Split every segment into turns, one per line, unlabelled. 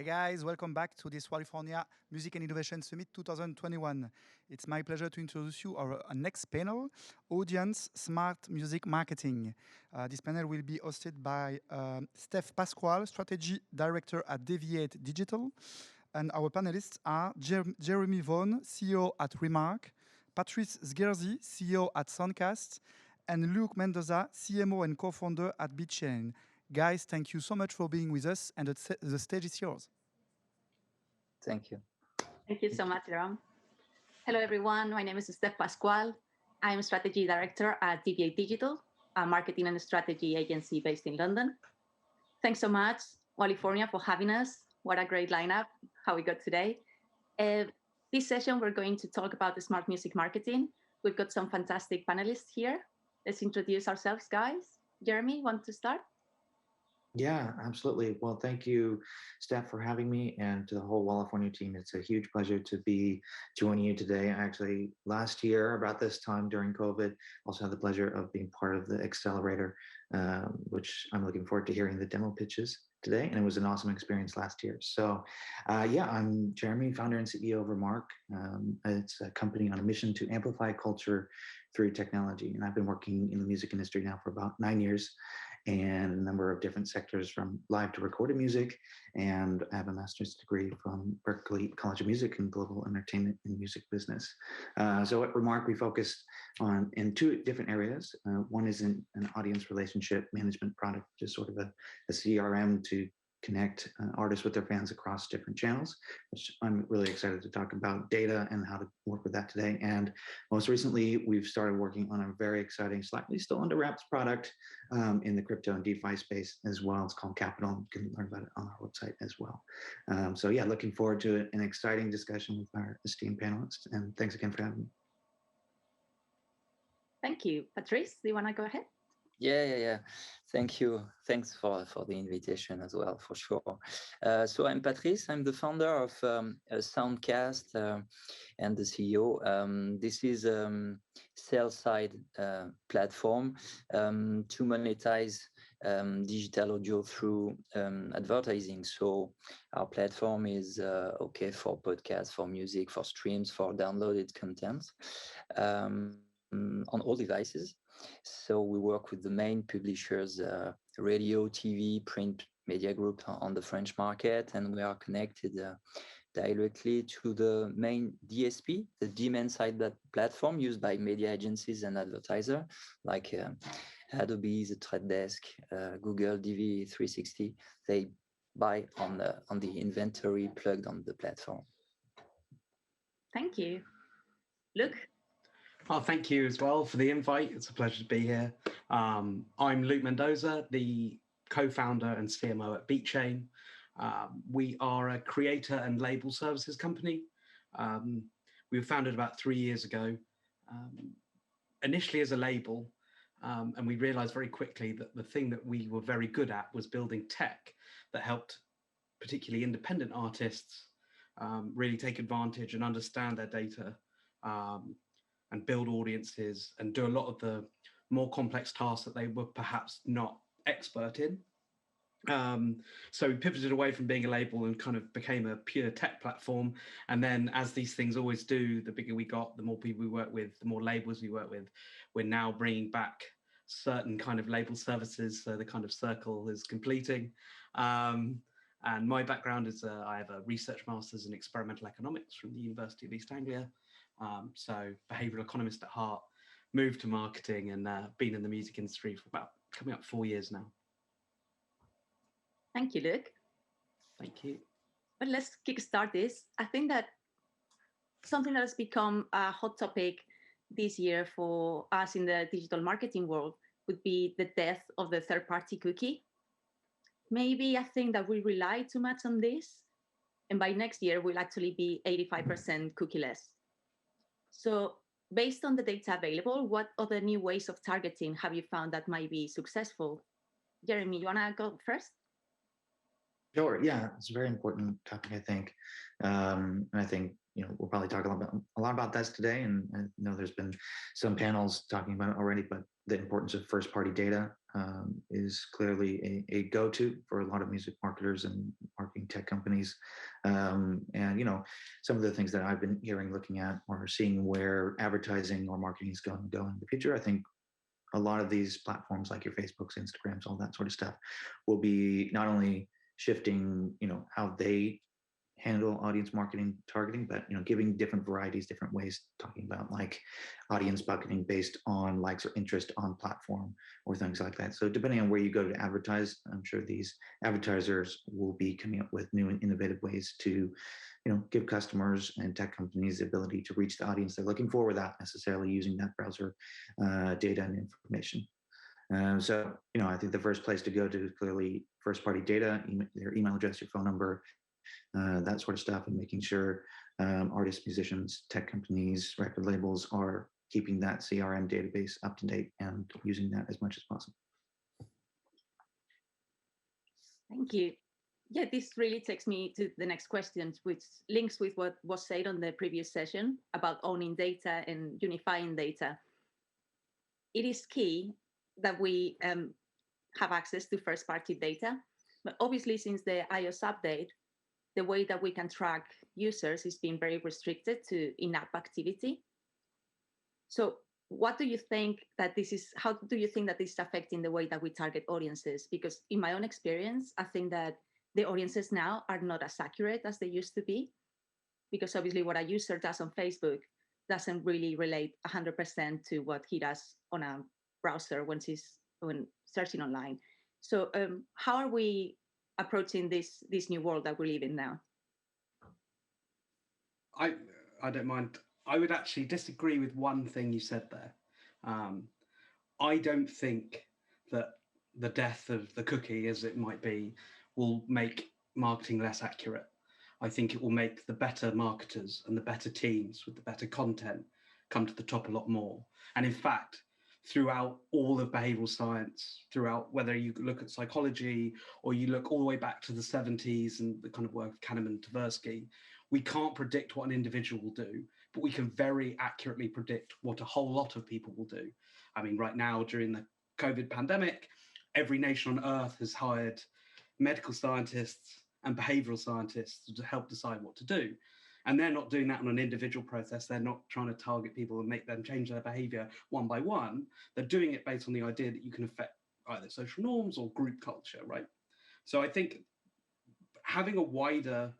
guys, welcome back to this California Music and Innovation Summit 2021. It's my pleasure to introduce you our next panel, Audience Smart Music Marketing. This panel will be hosted by Steph Pasquale, Strategy Director at Deviate Digital. And our panelists are Jeremy Vaughan, CEO at Remark, Patrice Sgherzi, CEO at Soundcast, and Luke Mendoza, CMO and co-founder at BitChain. Guys, thank you so much for being with us, and the stage is yours.
Thank you.
Thank you so much, Jerome. Hello, everyone. My name is Steph Pasquale. I'm Strategy Director at Deviate Digital, a marketing and strategy agency based in London. Thanks so much, California, for having us. What a great lineup, how we got today. This session, we're going to talk about the smart music marketing. We've got some fantastic panelists here. Let's introduce ourselves, guys. Jeremy, want to start?
Yeah, absolutely. Well, thank you, Steph, for having me, and to the whole California team. It's a huge pleasure to be joining you today. Actually, last year, about this time during COVID, also had the pleasure of being part of the Accelerator, which I'm looking forward to hearing the demo pitches today. And it was an awesome experience last year. So yeah, I'm Jeremy, founder and CEO of Remark. It's a company on a mission to amplify culture through technology. And I've been working in the music industry now for about 9 years, and a number of different sectors from live to recorded music. And I have a master's degree from Berklee College of Music in global entertainment and music business. So at Remark, we focus on in two different areas. One is in an audience relationship management product, which is sort of a CRM to connect artists with their fans across different channels, which I'm really excited to talk about data and how to work with that today. And most recently, we've started working on a very exciting, slightly still under wraps product in the crypto and DeFi space as well. It's called Capital. You can learn about it on our website as well. So yeah, looking forward to an exciting discussion with our esteemed panelists. And thanks again for having me.
Thank you. Patrice, do you want to go ahead?
Yeah. Thank you. Thanks for the invitation as well, for sure. So I'm Patrice. I'm the founder of Soundcast and the CEO. This is sales side platform to monetize digital audio through advertising. So our platform is okay for podcasts, for music, for streams, for downloaded content. On all devices. So we work with the main publishers, radio, TV, print media group on the French market, and we are connected directly to the main DSP, the demand side platform used by media agencies and advertisers like Adobe, The Trade Desk, Google, DV360. They buy on the inventory plugged on the platform.
Thank you. Luke?
Oh, thank you as well for the invite. It's a pleasure to be here. I'm Luke Mendoza, the co-founder and CMO at BitChain. We are a creator and label services company. We were founded about 3 years ago, initially as a label, and we realized very quickly that the thing that we were very good at was building tech that helped particularly independent artists really take advantage and understand their data, and build audiences and do a lot of the more complex tasks that they were perhaps not expert in. So we pivoted away from being a label and kind of became a pure tech platform. And then, as these things always do, the bigger we got, the more people we work with, the more labels we work with. We're now bringing back certain kind of label services, so the kind of circle is completing. And my background is I have a research master's in experimental economics from the University of East Anglia. So behavioral economist at heart, moved to marketing, and been in the music industry for about coming up 4 years now.
Thank you, Luke.
Thank you.
But let's kickstart this. I think that something that has become a hot topic this year for us in the digital marketing world would be the death of the third-party cookie. Maybe I think that we rely too much on this, and by next year, we'll actually be 85% cookieless. So based on the data available, what other new ways of targeting have you found that might be successful? Jeremy, you want to go first?
Sure. Yeah, it's a very important topic, I think. And I think we'll probably talk a lot about this today. And I know there's been some panels talking about it already, but the importance of first-party data is clearly a go-to for a lot of music marketers and marketing tech companies. And some of the things that I've been hearing, looking at, or seeing where advertising or marketing is going to go in the future, I think a lot of these platforms like your Facebooks, Instagrams, all that sort of stuff will be not only shifting, how they handle audience marketing targeting, but giving different varieties, different ways, talking about like audience bucketing based on likes or interest on platform or things like that. So depending on where you go to advertise, I'm sure these advertisers will be coming up with new and innovative ways to give customers and tech companies the ability to reach the audience they're looking for without necessarily using that browser data and information. So, I think the first place to go to is clearly first-party data, your email address, your phone number, that sort of stuff, and making sure artists, musicians, tech companies, record labels are keeping that CRM database up to date and using that as much as possible.
Thank you. Yeah, this really takes me to the next question, which links with what was said on the previous session about owning data and unifying data. It is key that we have access to first-party data, but obviously since the iOS update, the way that we can track users is being very restricted to in-app activity. So what do you think that this is, how do you think that this is affecting the way that we target audiences? Because in my own experience, I think that the audiences now are not as accurate as they used to be, because obviously what a user does on Facebook doesn't really relate 100% to what he does on a browser when searching online. So how are we approaching this new world that we live in now?
I don't mind. I would actually disagree with one thing you said there. I don't think that the death of the cookie, as it might be, will make marketing less accurate. I think it will make the better marketers and the better teams with the better content come to the top a lot more. And in fact, throughout all of behavioral science, throughout whether you look at psychology or you look all the way back to the 70s and the kind of work of Kahneman and Tversky, we can't predict what an individual will do, but we can very accurately predict what a whole lot of people will do. I mean, right now, during the COVID pandemic, every nation on earth has hired medical scientists and behavioral scientists to help decide what to do. And they're not doing that on an individual process. They're not trying to target people and make them change their behavior one by one. They're doing it based on the idea that you can affect either social norms or group culture, right? So I think having a wider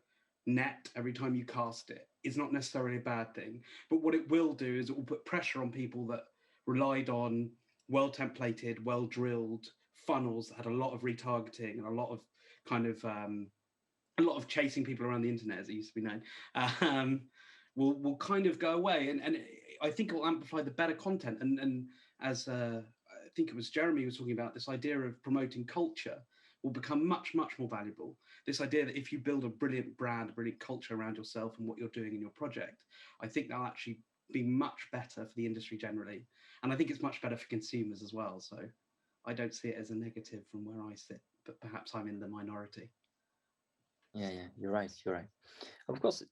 net every time you cast it is not necessarily a bad thing. But what it will do is it will put pressure on people that relied on well-templated, well-drilled funnels that had a lot of retargeting and a lot of kind of a lot of chasing people around the internet, as it used to be known, will kind of go away. And I think it will amplify the better content. And as I think it was Jeremy was talking about, this idea of promoting culture will become much, much more valuable. This idea that if you build a brilliant brand, a brilliant culture around yourself and what you're doing in your project, I think that'll actually be much better for the industry generally. And I think it's much better for consumers as well. So I don't see it as a negative from where I sit, but perhaps I'm in the minority.
Yeah, you're right. Of course,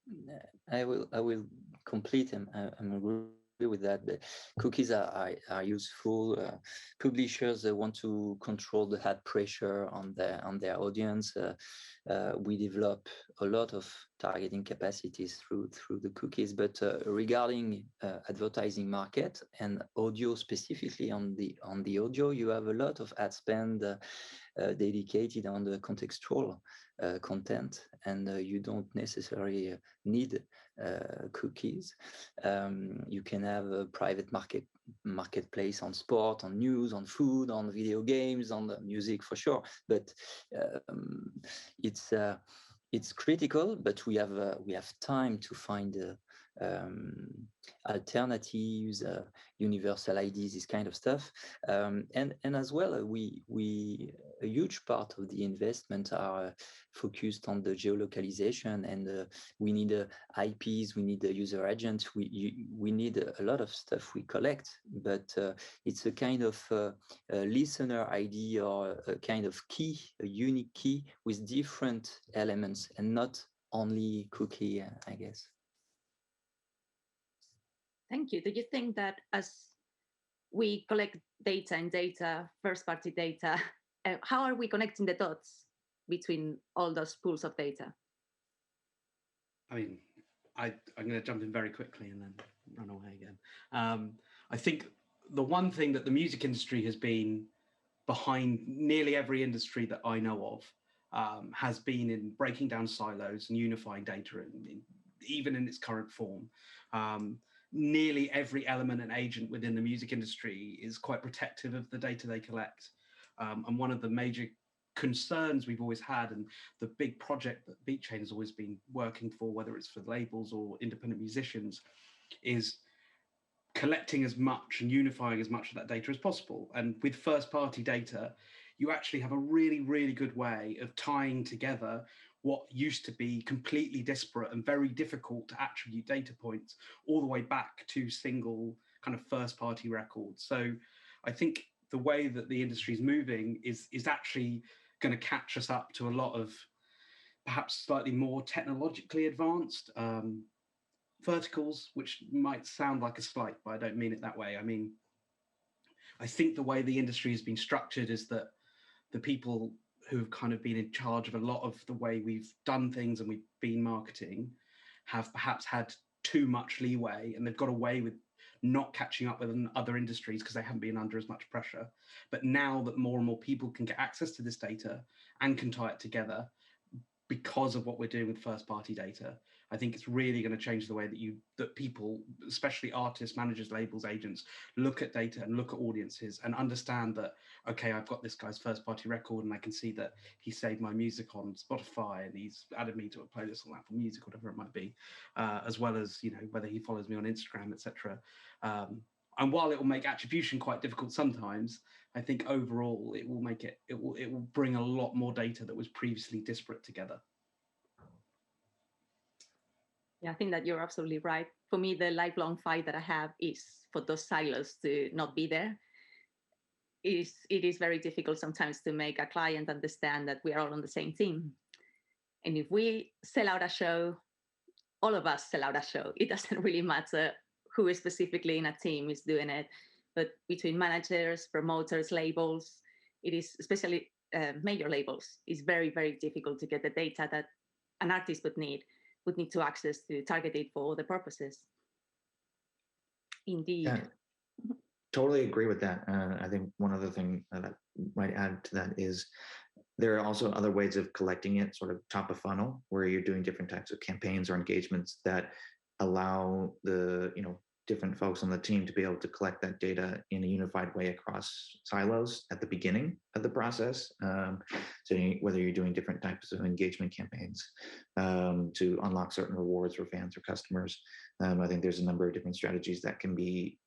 I will complete and I'm agree with that. The cookies are useful. Publishers want to control the ad pressure on their audience. We develop a lot of targeting capacities through the cookies. But regarding advertising market and audio specifically on the audio, you have a lot of ad spend dedicated on the contextual content, and you don't necessarily need cookies. You can have a private marketplace on sport, on news, on food, on video games, on the music for sure. But it's critical. But we have time to find alternatives, universal IDs, this kind of stuff, and as well, a huge part of the investment are focused on the geolocalization, and we need IPs, we need the user agents, we need a lot of stuff we collect, but it's a kind of listener ID or a kind of key, a unique key with different elements and not only cookie, I guess.
Thank you. Do you think that as we collect data, first-party data, how are we connecting the dots between all those pools of data?
I mean, I'm going to jump in very quickly and then run away again. I think the one thing that the music industry has been behind nearly every industry that I know of has been in breaking down silos and unifying data, even in its current form. Nearly every element and agent within the music industry is quite protective of the data they collect. And one of the major concerns we've always had, and the big project that BeatChain has always been working for, whether it's for labels or independent musicians, is collecting as much and unifying as much of that data as possible. And with first-party data, you actually have a really, really good way of tying together what used to be completely disparate and very difficult to attribute data points all the way back to single kind of first-party records. So I think the way that the industry is moving is actually going to catch us up to a lot of perhaps slightly more technologically advanced verticals, which might sound like a slight, but I don't mean it that way. I mean, I think the way the industry has been structured is that the people who've kind of been in charge of a lot of the way we've done things and we've been marketing have perhaps had too much leeway, and they've got away with not catching up with other industries because they haven't been under as much pressure. But now that more and more people can get access to this data and can tie it together because of what we're doing with first party data, I think it's really going to change the way that people, especially artists, managers, labels, agents, look at data and look at audiences and understand that, okay, I've got this guy's first party record and I can see that he saved my music on Spotify and he's added me to a playlist on Apple Music, whatever it might be, as well as, you know, whether he follows me on Instagram, etc. And while it will make attribution quite difficult sometimes, I think overall it will make it will bring a lot more data that was previously disparate together.
Yeah, I think that you're absolutely right. For me, the lifelong fight that I have is for those silos to not be there. It is very difficult sometimes to make a client understand that we are all on the same team. And if we sell out a show, all of us sell out a show. It doesn't really matter who is specifically in a team is doing it, but between managers, promoters, labels, it is, especially major labels, it's very, very difficult to get the data that an artist would need to access to target it for other purposes. Indeed.
Yeah, totally agree with that. I think one other thing that I might add to that is there are also other ways of collecting it, sort of top of funnel, where you're doing different types of campaigns or engagements that allow the, you know, different folks on the team to be able to collect that data in a unified way across silos at the beginning of the process. So whether you're doing different types of engagement campaigns to unlock certain rewards for fans or customers, I think there's a number of different strategies that can be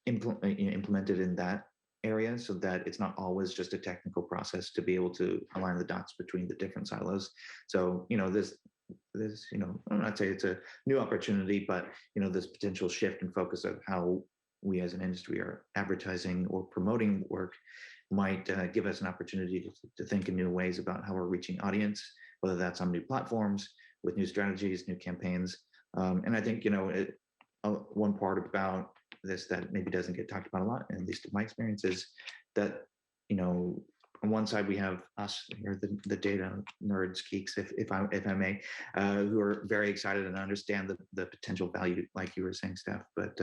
implemented in that area, so that it's not always just a technical process to be able to align the dots between the different silos. So, you know, this, you know, I'm not saying it's a new opportunity, but, you know, this potential shift in focus of how we as an industry are advertising or promoting work might give us an opportunity to think in new ways about how we're reaching audience, whether that's on new platforms, with new strategies, new campaigns. And I think, you know, one part about this that maybe doesn't get talked about a lot, at least in my experience, is that, you know, on one side we have us here, the data nerds, geeks, if I may, who are very excited and understand the potential value, like you were saying, Steph. But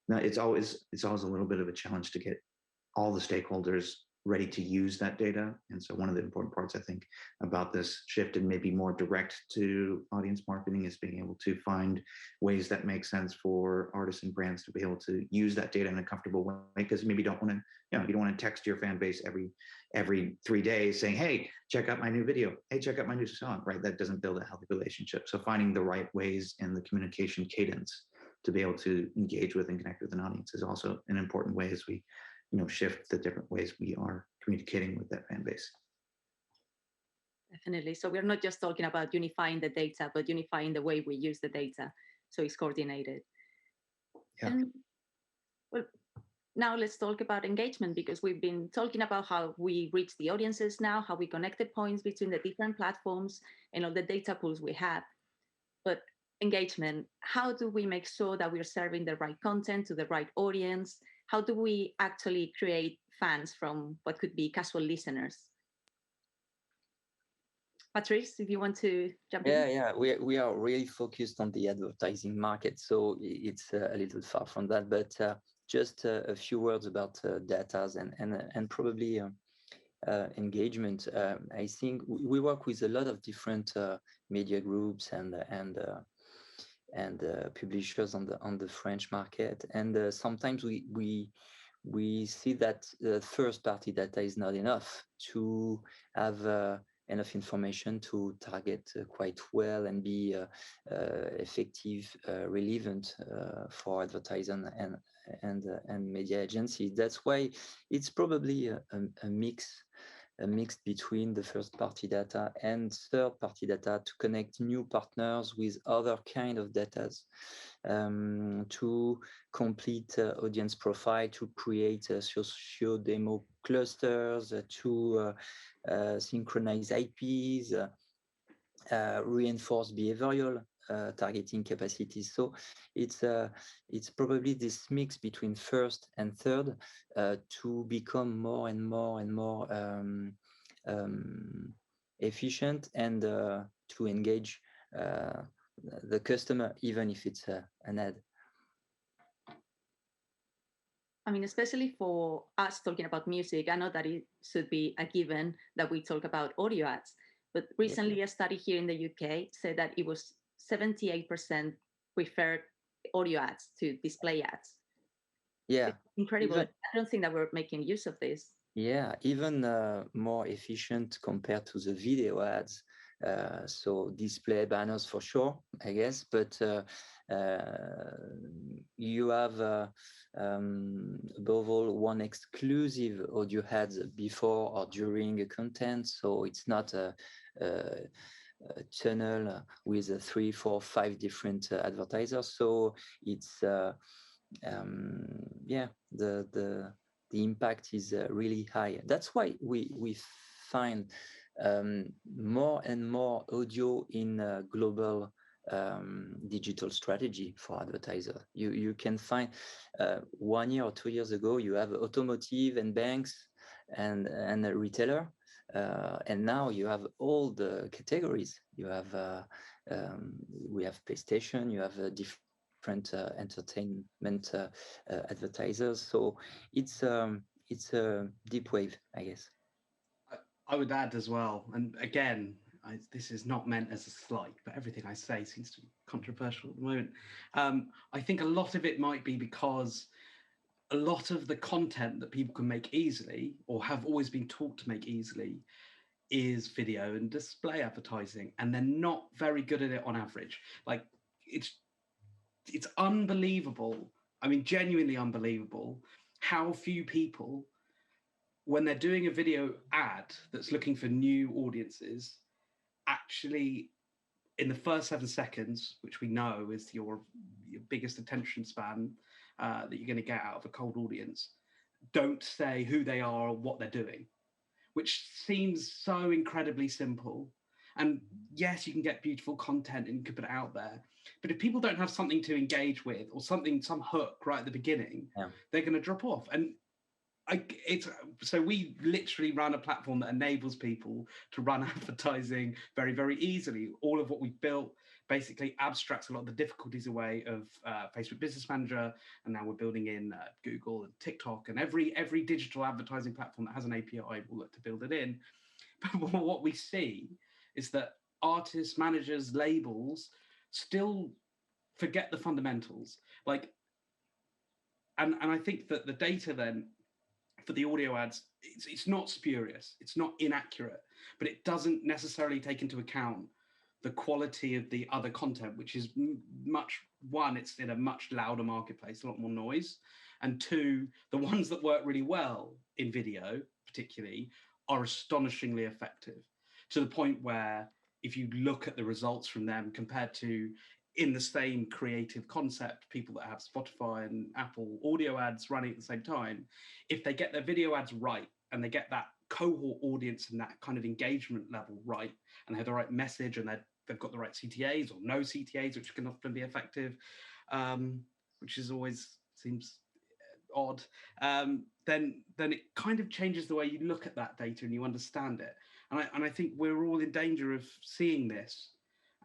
it's always a little bit of a challenge to get all the stakeholders ready to use that data. And so one of the important parts, I think, about this shift and maybe more direct to audience marketing is being able to find ways that make sense for artists and brands to be able to use that data in a comfortable way, because you maybe don't want to, you know, you don't want to text your fan base every 3 days saying, hey, check out my new video, hey, check out my new song, right? That doesn't build a healthy relationship. So finding the right ways and the communication cadence to be able to engage with and connect with an audience is also an important way as we, you know, shift the different ways we are communicating with that fan base.
Definitely. So we're not just talking about unifying the data, but unifying the way we use the data, so it's coordinated.
Yeah.
And well, now let's talk about engagement, because we've been talking about how we reach the audiences now, how we connect the points between the different platforms and all the data pools we have. But engagement, how do we make sure that we're serving the right content to the right audience? How do we actually create fans from what could be casual listeners? Patrice, if you want to jump in.
Yeah, we are really focused on the advertising market, so it's a little far from that. But just a few words about data and probably engagement. I think we work with a lot of different media groups and publishers on the French market, and sometimes we see that first party data is not enough to have enough information to target quite well and be effective, relevant for advertisers and media agencies. That's why it's probably a mix between the first party data and third party data to connect new partners with other kind of data, to complete audience profile, to create socio demo clusters, to synchronize IPs, reinforce behavioral targeting capacities. So it's probably this mix between first and third to become more and more efficient and to engage the customer, even if it's an ad.
I mean, especially for us talking about music, I know that it should be a given that we talk about audio ads. But recently, a study here in the UK said that it was 78% preferred audio ads to display ads.
Yeah,
it's incredible. I don't think that we're making use of this.
Yeah, even more efficient compared to the video ads. So display banners for sure, I guess, but you have above all one exclusive audio ads before or during a content, so it's not a channel with 3, 4, 5 different advertisers. So it's yeah, the impact is really high. That's why we find more and more audio in global digital strategy for advertisers. You can find 1 year or 2 years ago, you have automotive and banks and a retailer. And now you have all the categories. You have we have PlayStation. You have different entertainment advertisers. So it's a deep wave, I guess.
I would add as well, and again, this is not meant as a slight, but everything I say seems to be controversial at the moment. I think a lot of it might be because a lot of the content that people can make easily or have always been taught to make easily is video and display advertising, and they're not very good at it on average. Like it's unbelievable. I mean, genuinely unbelievable how few people, when they're doing a video ad that's looking for new audiences, actually in the first 7 seconds, which we know is your biggest attention span that you're going to get out of a cold audience, don't say who they are or what they're doing, which seems so incredibly simple. And yes, you can get beautiful content and you can put it out there, but if people don't have something to engage with or some hook right at the beginning, they're going to drop off. And so we literally run a platform that enables people to run advertising very, very easily. All of what we've built basically abstracts a lot of the difficulties away of Facebook Business Manager, and now we're building in Google and TikTok and every digital advertising platform that has an API will look to build it in. But what we see is that artists, managers, labels still forget the fundamentals. And I think that the data then for the audio ads, it's not spurious, it's not inaccurate, but it doesn't necessarily take into account the quality of the other content, which is it's in a much louder marketplace, a lot more noise. And 2, the ones that work really well in video, particularly, are astonishingly effective, to the point where if you look at the results from them compared to in the same creative concept, people that have Spotify and Apple audio ads running at the same time, if they get their video ads right and they get that cohort audience and that kind of engagement level right, and they have the right message and they're they've got the right CTAs or no CTAs, which can often be effective, which is always seems odd, then it kind of changes the way you look at that data and you understand it. And I think we're all in danger of seeing this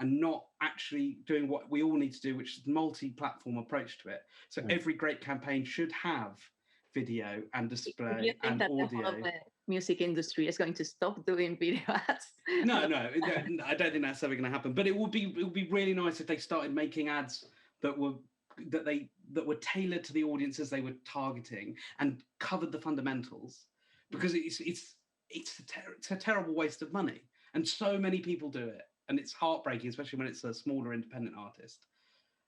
and not actually doing what we all need to do, which is multi-platform approach to it. So every great campaign should have video and display
Do you think
and
that
audio.
the whole of the music industry is going to stop doing video ads?
No, I don't think that's ever going to happen. But it would be really nice if they started making ads that were tailored to the audiences they were targeting and covered the fundamentals, because it's a terrible waste of money, and so many people do it, and it's heartbreaking, especially when it's a smaller independent artist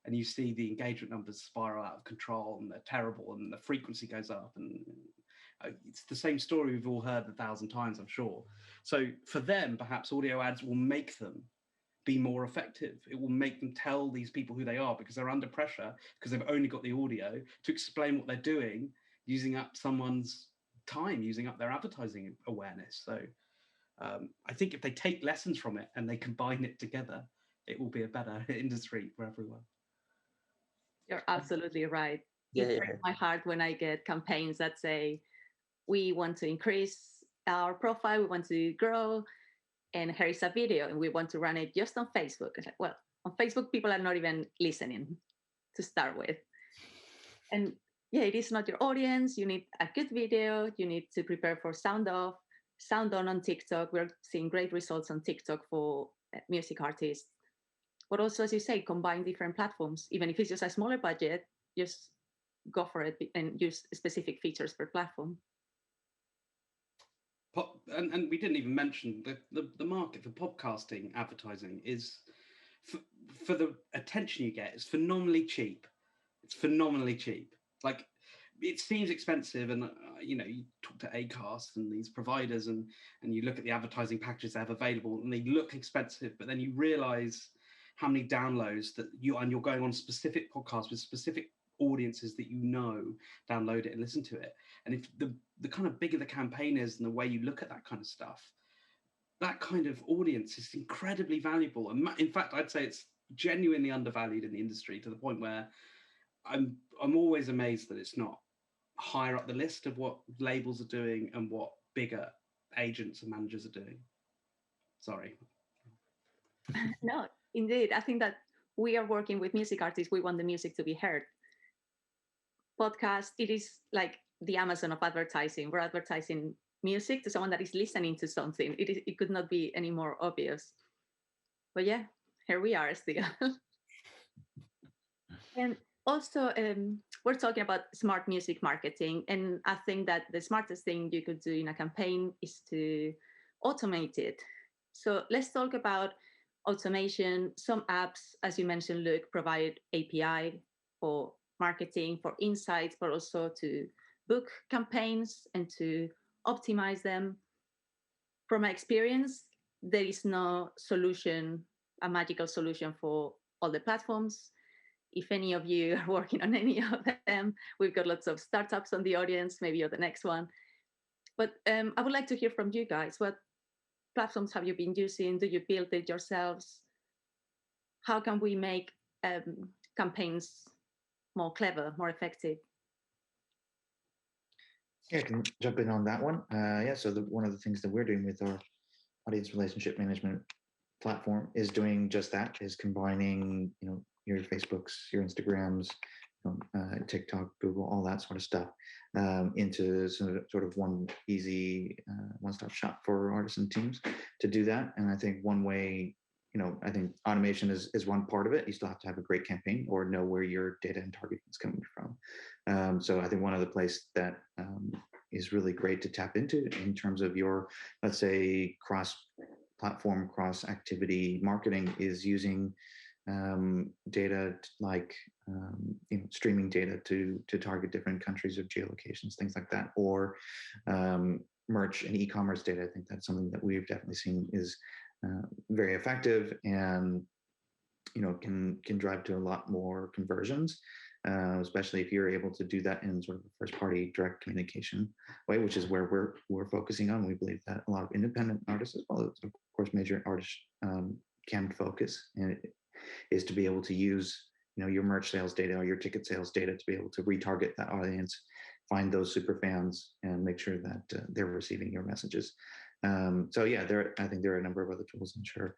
and you see the engagement numbers spiral out of control and they're terrible and the frequency goes up, and it's the same story we've all heard 1,000 times, I'm sure. So for them, perhaps audio ads will make them be more effective. It will make them tell these people who they are, because they're under pressure, because they've only got the audio to explain what they're doing, using up someone's time, using up their advertising awareness. So I think if they take lessons from it and they combine it together, it will be a better industry for everyone.
You're absolutely right.
Yeah,
It breaks my heart when I get campaigns that say, we want to increase our profile, we want to grow, and here is a video, and we want to run it just on Facebook. It's like, well, on Facebook, people are not even listening to start with. And yeah, it is not your audience. You need a good video. You need to prepare for sound off, sound on TikTok. We're seeing great results on TikTok for music artists. But also, as you say, combine different platforms. Even if it's just a smaller budget, just go for it and use specific features per platform.
And we didn't even mention the market for podcasting advertising is, for the attention you get, is phenomenally cheap. It's phenomenally cheap. Like, it seems expensive, and you talk to Acast and these providers, and you look at the advertising packages they have available, and they look expensive, but then you realize how many downloads that you're going on specific podcasts with specific audiences that download it and listen to it. And if the kind of bigger the campaign is and the way you look at that kind of stuff, that kind of audience is incredibly valuable. And in fact, I'd say it's genuinely undervalued in the industry, to the point where I'm always amazed that it's not higher up the list of what labels are doing and what bigger agents and managers are doing. Sorry.
No, indeed. I think that we are working with music artists. We want the music to be heard. Podcast, it is like the Amazon of advertising. We're advertising music to someone that is listening to something. It could not be any more obvious. But yeah, here we are still. And also, we're talking about smart music marketing. And I think that the smartest thing you could do in a campaign is to automate it. So let's talk about automation. Some apps, as you mentioned, Luke, provide API for marketing, for insights, but also to book campaigns and to optimize them. From my experience, there is no solution, a magical solution for all the platforms. If any of you are working on any of them, we've got lots of startups on the audience, maybe you're the next one. But I would like to hear from you guys. What platforms have you been using? Do you build it yourselves? How can we make campaigns more clever, more effective?
Yeah, I can jump in on that one. So one of the things that we're doing with our audience relationship management platform is doing just that, is combining, your Facebooks, your Instagrams, TikTok, Google, all that sort of stuff into sort of one easy one-stop shop for artists and teams to do that. And I think one way, I think automation is one part of it. You still have to have a great campaign or know where your data and targeting is coming from. So I think one of the places that is really great to tap into in terms of your, let's say, cross-platform, cross-activity marketing is using data like streaming data to target different countries or geolocations, things like that, or merch and e-commerce data. I think that's something that we've definitely seen is very effective, and can drive to a lot more conversions, especially if you're able to do that in sort of a first-party direct communication way, which is where we're focusing on. We believe that a lot of independent artists, as well as of course major artists, Focus, and it is to be able to use your merch sales data or your ticket sales data to be able to retarget that audience, find those super fans, and make sure that they're receiving your messages. So yeah, I think there are a number of other tools. I'm sure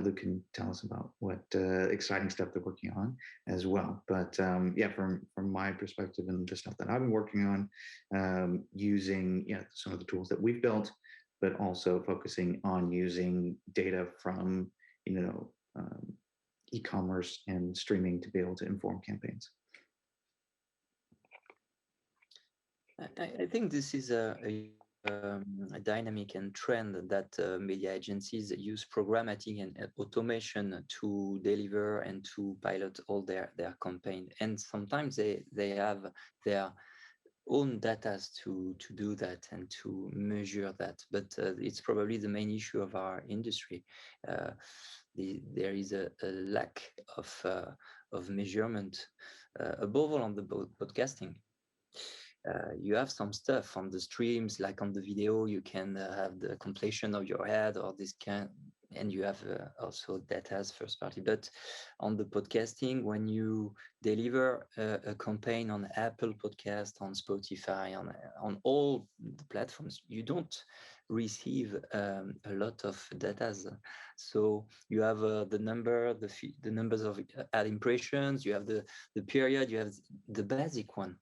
Luke can tell us about what exciting stuff they're working on as well. But yeah, from my perspective and the stuff that I've been working on, using some of the tools that we've built, but also focusing on using data from e-commerce and streaming to be able to inform campaigns.
I think this is a dynamic and trend that media agencies use programmatic and automation to deliver and to pilot all their campaign. And sometimes they have their own data to do that and to measure that. But it's probably the main issue of our industry. There is a lack of measurement, above all on the podcasting. You have some stuff on the streams, like on the video, you can have the completion of your ad or this kind, and you have also data as first party. But on the podcasting, when you deliver a campaign on Apple Podcast, on Spotify, on all the platforms, you don't receive a lot of data. So you have the numbers of ad impressions, you have the period, you have the basic one,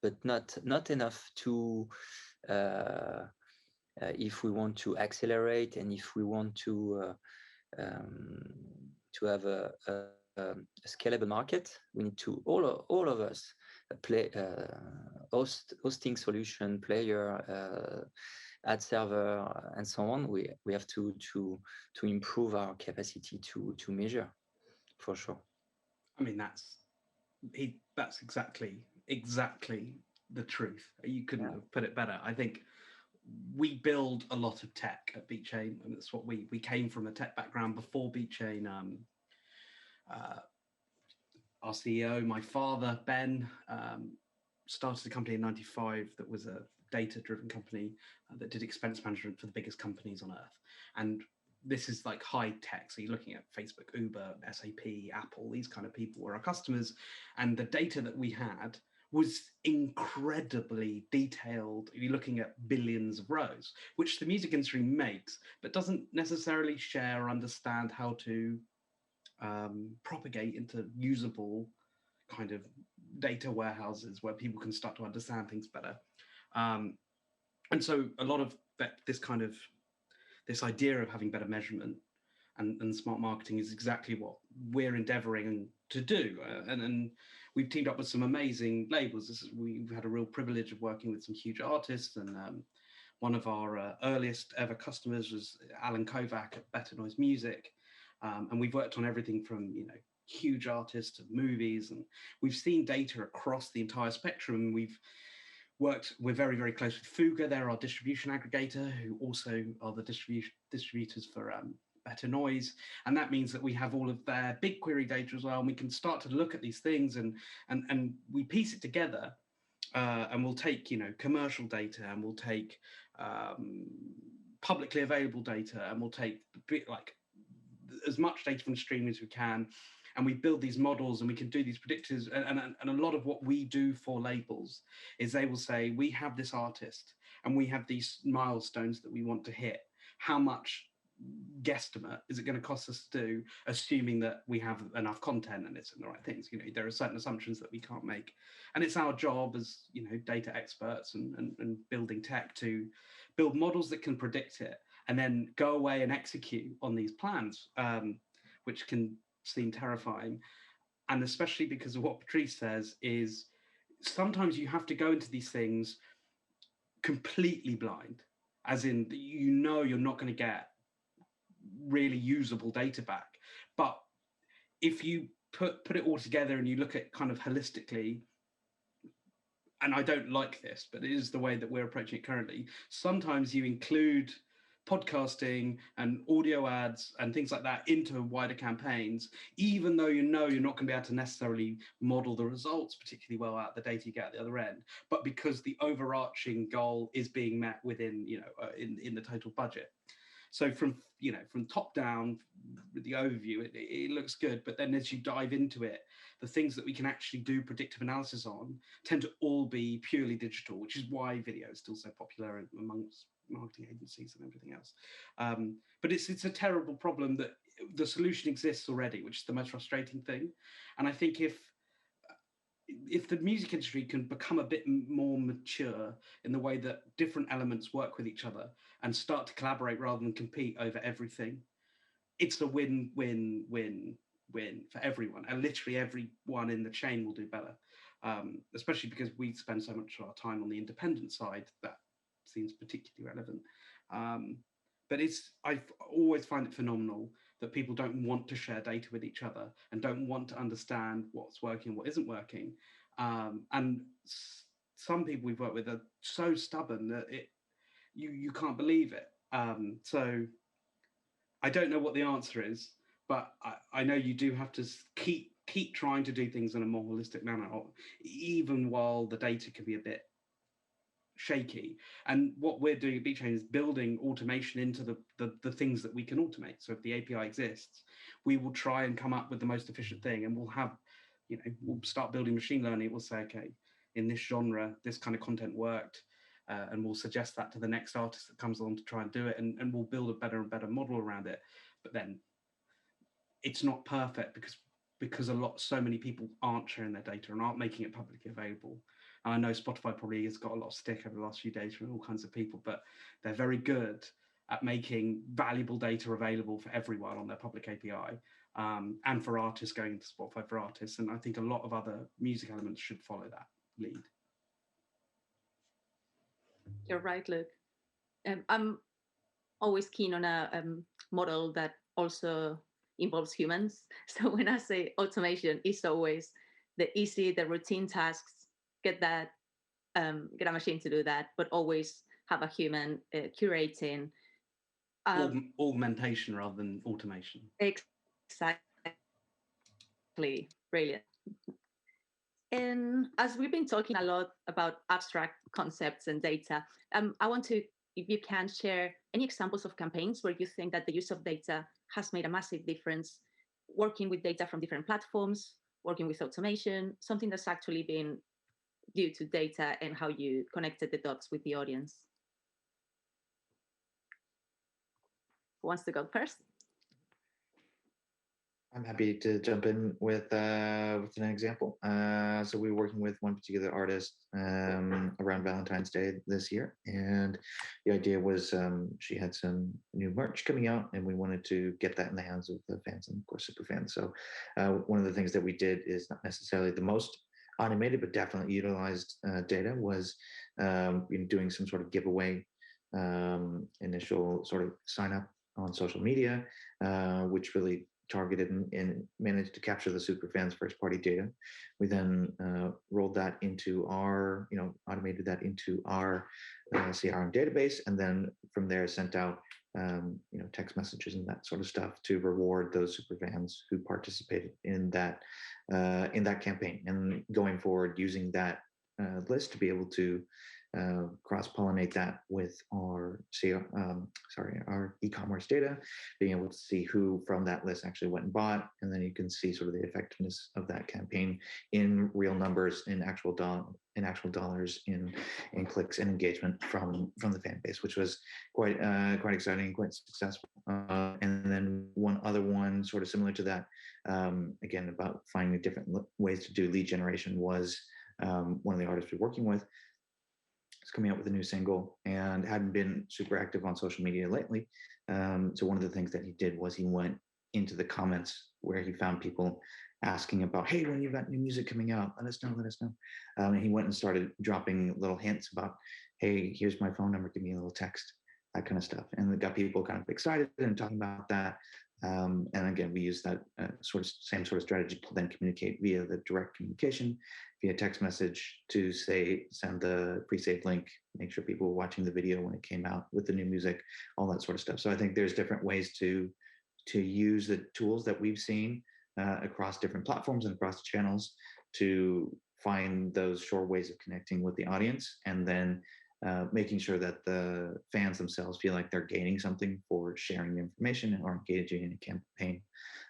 but not enough to if we want to accelerate and if we want to have a scalable market, we need to all of us play hosting solution, player, ad server, and so on. We have to improve our capacity to measure, for sure.
I mean, that's exactly the truth. You couldn't have put it better. I think we build a lot of tech at BeatChain, and that's what we came from a tech background before BeatChain. Our CEO, my father, Ben, started a company in '95 that was a data-driven company that did expense management for the biggest companies on earth. And this is like high tech. So you're looking at Facebook, Uber, SAP, Apple, these kind of people were our customers. And the data that we had was incredibly detailed. You're looking at billions of rows, which the music industry makes, but doesn't necessarily share or understand how to propagate into usable kind of data warehouses where people can start to understand things better. And so a lot of this idea of having better measurement and smart marketing is exactly what we're endeavoring to do. And we've teamed up with some amazing labels. We've had a real privilege of working with some huge artists. And one of our earliest ever customers was Alan Kovac at Better Noise Music. And we've worked on everything from, huge artists to movies. And we've seen data across the entire spectrum. We're very, very close with Fuga. They're our distribution aggregator, who also are the distributors for Better Noise. And that means that we have all of their BigQuery data as well. And we can start to look at these things and we piece it together. And we'll take, commercial data, and we'll take publicly available data, and we'll take as much data from the stream as we can. And we build these models, and we can do these predictors. And a lot of what we do for labels is they will say, we have this artist and we have these milestones that we want to hit. How much guesstimate is it going to cost us to do, assuming that we have enough content and it's in the right things? There are certain assumptions that we can't make. And it's our job as, data experts and building tech to build models that can predict it and then go away and execute on these plans, which can seem terrifying. And especially because of what Patrice says, is sometimes you have to go into these things completely blind, as in you're not going to get really usable data back. But if you put it all together and you look at kind of holistically, and I don't like this, but it is the way that we're approaching it currently, sometimes you include podcasting and audio ads and things like that into wider campaigns, even though you're not going to be able to necessarily model the results particularly well out the data you get at the other end, but because the overarching goal is being met within, in the total budget. So from top down with the overview, it looks good, but then as you dive into it, the things that we can actually do predictive analysis on tend to all be purely digital, which is why video is still so popular amongst marketing agencies and everything else. But it's a terrible problem that the solution exists already, which is the most frustrating thing. And I think if the music industry can become a bit more mature in the way that different elements work with each other and start to collaborate rather than compete over everything, it's a win-win-win-win for everyone, and literally everyone in the chain will do better, especially because we spend so much of our time on the independent side. That seems particularly relevant. But I always find it phenomenal that people don't want to share data with each other and don't want to understand what's working, what isn't working. And some people we've worked with are so stubborn that you can't believe it. So I don't know what the answer is, but I know you do have to keep trying to do things in a more holistic manner, even while the data can be a bit shaky. And what we're doing at BeatChain is building automation into the things that we can automate. So if the API exists, we will try and come up with the most efficient thing, and we'll start building machine learning. We'll say, okay, in this genre, this kind of content worked, and we'll suggest that to the next artist that comes along to try and do it, and we'll build a better and better model around it. But then it's not perfect because so many people aren't sharing their data and aren't making it publicly available. And I know Spotify probably has got a lot of stick over the last few days from all kinds of people, but they're very good at making valuable data available for everyone on their public API, and for artists going into Spotify for artists. And I think a lot of other music elements should follow that lead.
You're right, Luke. I'm always keen on a model that also involves humans. So when I say automation, it's always the routine tasks, get a machine to do that, but always have a human curating.
Augmentation rather than automation.
Exactly, brilliant. And as we've been talking a lot about abstract concepts and data, I want to, if you can, share any examples of campaigns where you think that the use of data has made a massive difference, working with data from different platforms, working with automation, something that's actually been due to data and how you connected the dots with the audience. Who wants to go first?
I'm happy to jump in with an example. So we were working with one particular artist around Valentine's Day this year, and the idea was she had some new merch coming out, and we wanted to get that in the hands of the fans and, of course, super fans. So one of the things that we did is not necessarily the most automated, but definitely utilized data was doing some sort of giveaway initial sort of sign up on social media, which really targeted and managed to capture the super fans first party data. We then rolled that into our, automated that into our CRM database, and then from there sent out text messages and that sort of stuff to reward those super fans who participated in that campaign. And going forward, using that list to be able to cross-pollinate that with our our e-commerce data, being able to see who from that list actually went and bought, and then you can see sort of the effectiveness of that campaign in real numbers, in actual dollars, in clicks and engagement from the fan base, which was quite exciting, quite successful. And then one other one sort of similar to that, again about finding different ways to do lead generation, was one of the artists we're working with is coming out with a new single and hadn't been super active on social media lately. So one of the things that he did was he went into the comments where he found people asking about, hey, when you've got new music coming out, let us know. And he went and started dropping little hints about, hey, here's my phone number, give me a little text, that kind of stuff. And it got people kind of excited and talking about that. And again, we use that same sort of strategy to then communicate via the direct communication, via text message, to send the pre-saved link, make sure people were watching the video when it came out with the new music, all that sort of stuff. So I think there's different ways to use the tools that we've seen across different platforms and across channels to find those short ways of connecting with the audience, and then making sure that the fans themselves feel like they're gaining something for sharing the information or engaging in a campaign.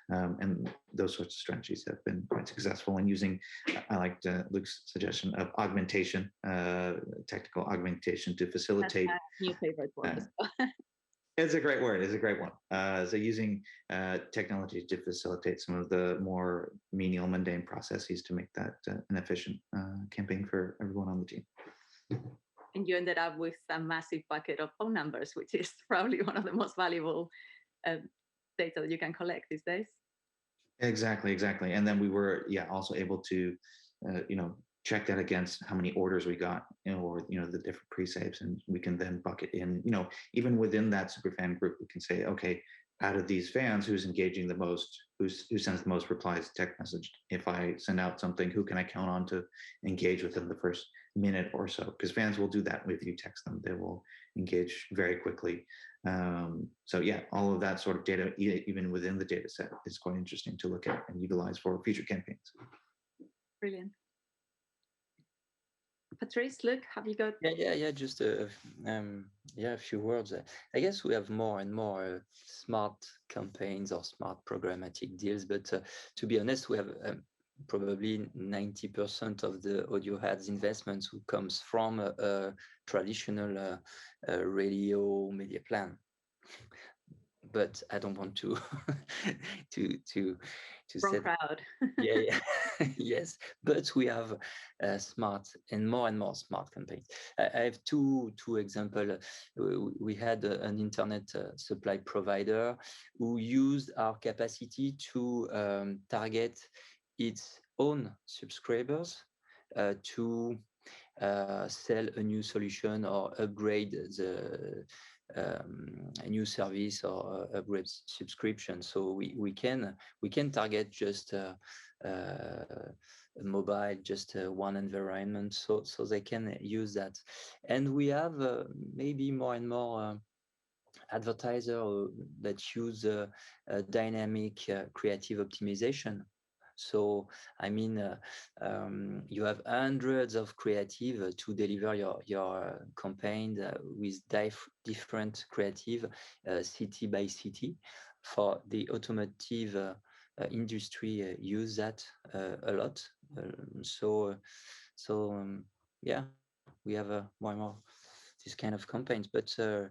And those sorts of strategies have been quite successful. And using, I liked Luke's suggestion of augmentation, technical augmentation to facilitate.
That's my new favorite word as well.
It's a great word. It's a great one. So using technology to facilitate some of the more menial, mundane processes to make that an efficient campaign for everyone on the team.
And you ended up with a massive bucket of phone numbers, which is probably one of the most valuable data that you can collect these days.
Exactly. And then we were, also able to, check that against how many orders we got, or the different pre-saves, and we can then bucket in, even within that superfan group, we can say, okay, out of these fans, who's engaging the most, who sends the most replies text message. If I send out something, who can I count on to engage within the first minute or so? Because fans will do that if you text them; they will engage very quickly. So all of that sort of data, even within the data set, is quite interesting to look at and utilize for future campaigns.
Brilliant. Patrice, Luke, have you got?
Yeah. Just a few words. I guess we have more and more smart campaigns or smart programmatic deals, but to be honest, we have probably 90% of the audio ads investments who comes from a traditional radio media plan. But I don't want to
Wrong
say
crowd.
yeah. Yes, but we have smart and more smart campaigns. I have two examples. We had an internet supply provider who used our capacity to target its own subscribers to sell a new solution or upgrade a new service or upgrade subscription. So we can target just mobile, just one environment, so they can use that. And we have maybe more and more advertisers that use dynamic creative optimization. So I mean, you have hundreds of creative to deliver your campaign with different creative city by city. For the automotive industry, use that a lot. We have more and more this kind of campaigns. But a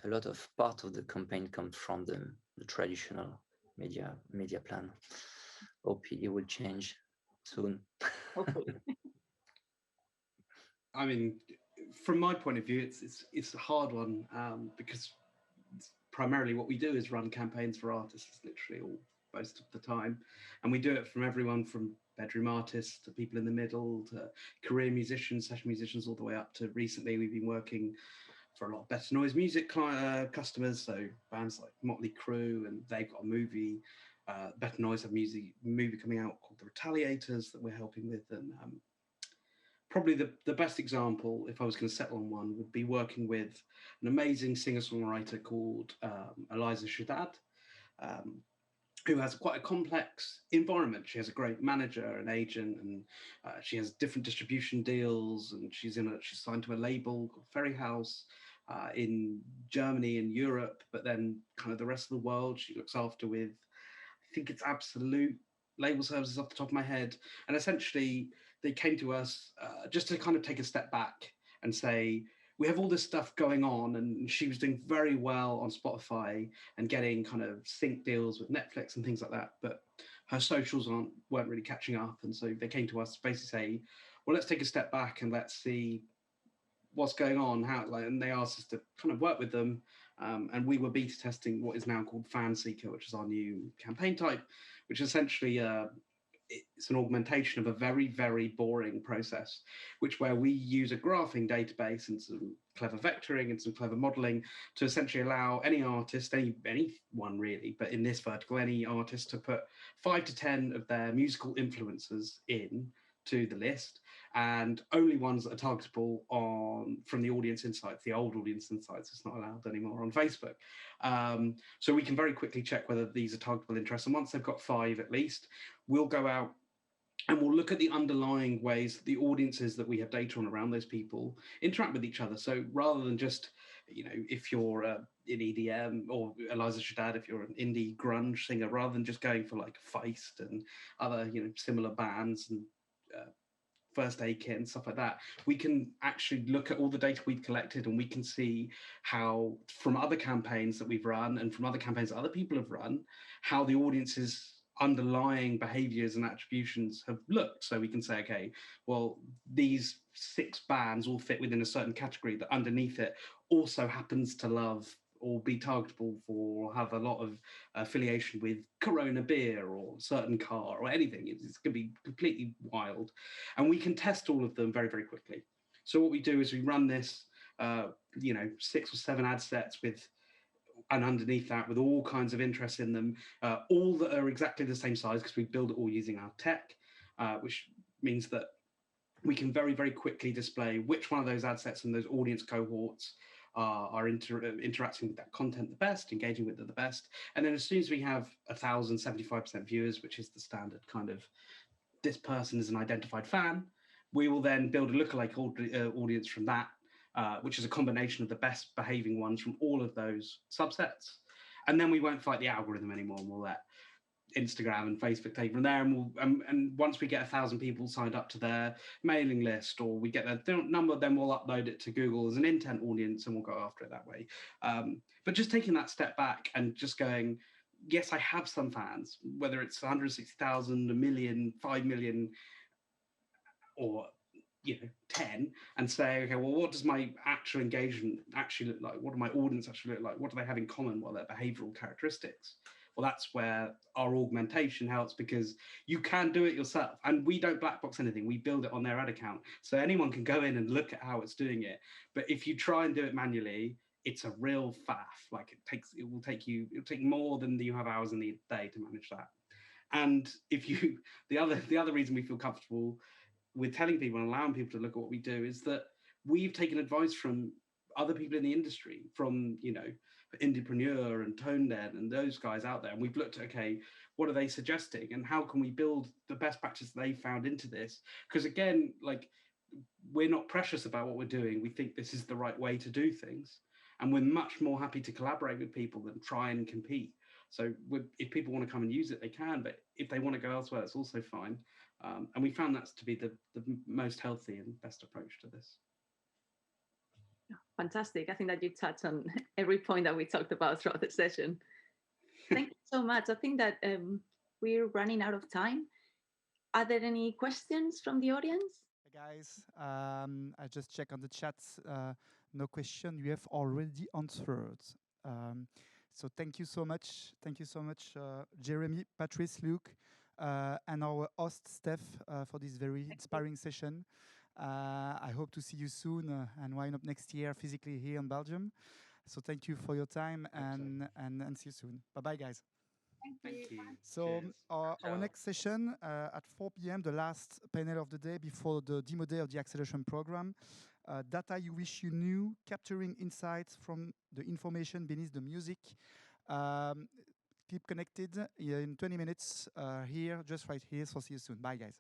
lot of part of the campaign comes from the traditional media plan. Hope it will change soon.
Hopefully.
I mean, from my point of view, it's a hard one because primarily what we do is run campaigns for artists, literally all most of the time, and we do it from everyone from bedroom artists to people in the middle to career musicians, session musicians, all the way up to recently we've been working for a lot of Better Noise music customers, so bands like Motley Crue, and they've got a movie. Better Noise have movie coming out called The Retaliators that we're helping with, and probably the best example, if I was going to settle on one, would be working with an amazing singer-songwriter called Eliza Shadad, who has quite a complex environment. She has a great manager, an agent, and she has different distribution deals, and she's signed to a label called Ferry House in Germany and Europe, but then kind of the rest of the world she looks after with, I think it's Absolute label services off the top of my head. And essentially they came to us just to kind of take a step back and say, we have all this stuff going on, and she was doing very well on Spotify and getting kind of sync deals with Netflix and things like that, but her socials weren't really catching up. And so they came to us to basically say, well, let's take a step back and let's see what's going on, and they asked us to kind of work with them, and we were beta testing what is now called Fan Seeker, which is our new campaign type, which essentially it's an augmentation of a very, very boring process, where we use a graphing database and some clever vectoring and some clever modeling to essentially allow any artist, anyone really, but in this vertical, any artist to put 5 to 10 of their musical influencers in to the list, and only ones that are targetable from the audience insights, the old audience insights. It's not allowed anymore on Facebook. So we can very quickly check whether these are targetable interests. And once they've got 5 at least, we'll go out And we'll look at the underlying ways that the audiences that we have data on around those people interact with each other. So rather than just, if you're in EDM, or Eliza Shaddad, if you're an indie grunge singer, rather than just going for like Feist and other, similar bands and First Aid Kit and stuff like that, we can actually look at all the data we've collected, and we can see how, from other campaigns that we've run and from other campaigns that other people have run, how the audience's underlying behaviors and attributions have looked. So we can say, okay, well, these 6 bands all fit within a certain category that underneath it also happens to love or be targetable for, or have a lot of affiliation with Corona beer or certain car or anything. It's going to be completely wild. And we can test all of them very, very quickly. So what we do is we run this, 6 or 7 ad sets with, and underneath that, with all kinds of interest in them, all that are exactly the same size, because we build it all using our tech, which means that we can very, very quickly display which one of those ad sets and those audience cohorts are interacting with that content the best, engaging with it the best. And then as soon as we have 1,000, 75% viewers, which is the standard kind of, this person is an identified fan, we will then build a lookalike audience from that, which is a combination of the best behaving ones from all of those subsets. And then we won't fight the algorithm anymore, and we'll let Instagram and Facebook take from there. And once we get 1,000 people signed up to their mailing list, or we get their number, then we'll upload it to Google as an intent audience, and we'll go after it that way. But just taking that step back and just going, yes, I have some fans, whether it's 160,000, 1 million, 5 million, or 10, and say, okay, well, what does my actual engagement actually look like? What do my audience actually look like? What do they have in common? What are their behavioral characteristics? Well, that's where our augmentation helps, because you can do it yourself, and we don't black box anything. We build it on their ad account, so anyone can go in and look at how it's doing it. But if you try and do it manually, it's a real faff. Like, it'll take more than you have hours in the day to manage that. And the other reason we feel comfortable with telling people and allowing people to look at what we do is that we've taken advice from other people in the industry, from Indiepreneur and ToneDen and those guys out there, and we've looked at, okay, what are they suggesting, and how can we build the best practice they found into this? Because again, like, we're not precious about what we're doing. We think this is the right way to do things, and we're much more happy to collaborate with people than try and compete. So if people want to come and use it, they can, but if they want to go elsewhere, it's also fine. And we found that to be the most healthy and best approach to this.
Fantastic. I think that you touched on every point that we talked about throughout the session. Thank you so much. I think that we're running out of time. Are there any questions from the audience?
Hey guys, I just check on the chat. No question. You have already answered. So thank you so much. Thank you so much, Jeremy, Patrice, Luke, and our host, Steph, for this very inspiring session. I hope to see you soon, and why not next year physically here in Belgium. So thank you for your time, and see you soon. Bye-bye, guys.
Thank you.
So our next session at 4 p.m., the last panel of the day before the demo day of the acceleration program. Data you wish you knew, capturing insights from the information beneath the music. Keep connected in 20 minutes here, just right here. So see you soon. Bye, guys.